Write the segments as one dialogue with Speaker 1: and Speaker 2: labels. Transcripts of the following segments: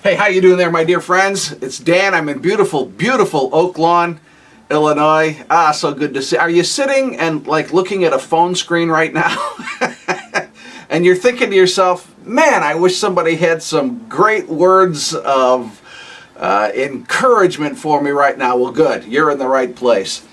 Speaker 1: Hey, how you doing there, my dear friends? It's Dan. I'm in beautiful, beautiful Oak Lawn, Illinois. So good to see. Are you sitting and looking at a phone screen right now? And you're thinking to yourself, man, I wish somebody had some great words of encouragement for me right now. Well, good. You're in the right place.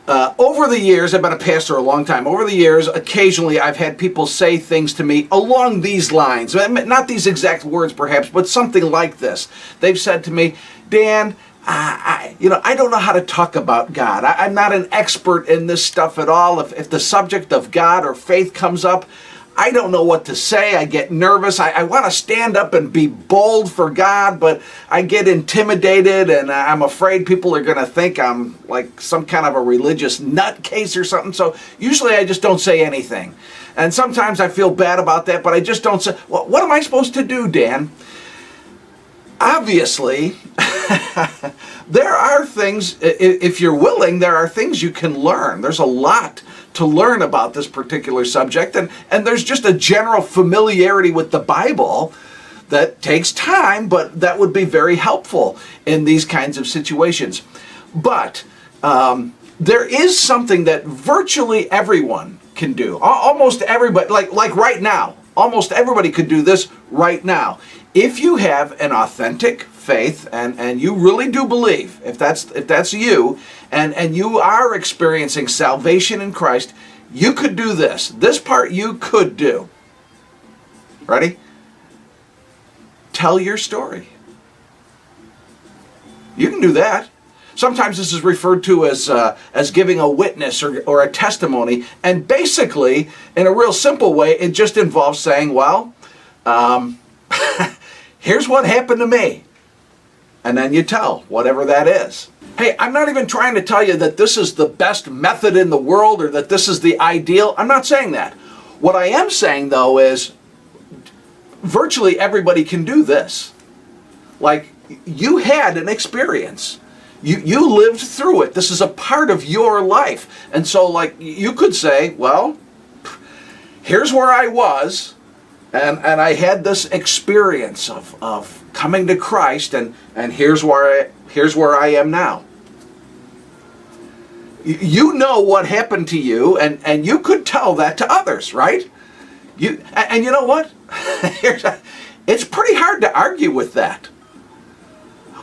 Speaker 1: Over the years, I've been a pastor a long time. Over the years, occasionally I've had people say things to me along these lines. Not these exact words, perhaps, but something like this. They've said to me, Dan, I don't know how to talk about God. I'm not an expert in this stuff at all. If the subject of God or faith comes up, I don't know what to say. I get nervous. I want to stand up and be bold for God, but I get intimidated, and I'm afraid people are going to think I'm like some kind of a religious nutcase or something. So usually I just don't say anything. And sometimes I feel bad about that, but I just don't say, well, what am I supposed to do, Dan? Obviously, there are things, if you're willing, there are things you can learn. There's a lot to learn about this particular subject, and there's just a general familiarity with the Bible that takes time, but that would be very helpful in these kinds of situations. But there is something that virtually everyone can do. Almost everybody, like right now, almost everybody could do this right now. If you have an authentic faith and you really do believe, if that's you, and you are experiencing salvation in Christ, you could do this. This part you could do. Ready? Tell your story. You can do that. Sometimes this is referred to as giving a witness or a testimony, and basically, in a real simple way, it just involves saying, well, here's what happened to me. And then you tell whatever that is. Hey, I'm not even trying to tell you that this is the best method in the world or that this is the ideal. I'm not saying that. What I am saying, though, is virtually everybody can do this. Like, you had an experience. You lived through it. This is a part of your life. And so, you could say, well, here's where I was, and I had this experience of coming to Christ, and here's where I am now. You know what happened to you, and you could tell that to others, right? And you know what? It's pretty hard to argue with that.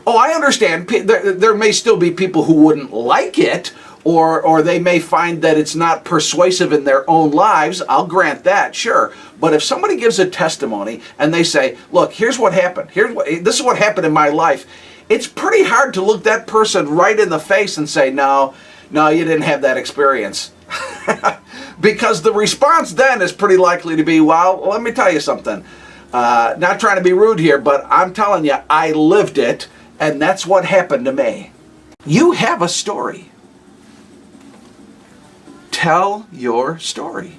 Speaker 1: Oh, I understand. There may still be people who wouldn't like it, or they may find that it's not persuasive in their own lives. I'll grant that, sure. But if somebody gives a testimony and they say, look, here's what happened. This is what happened in my life. It's pretty hard to look that person right in the face and say, no, you didn't have that experience. Because the response then is pretty likely to be, well, let me tell you something. Not trying to be rude here, but I'm telling you, I lived it, and that's what happened to me. You have a story. Tell your story.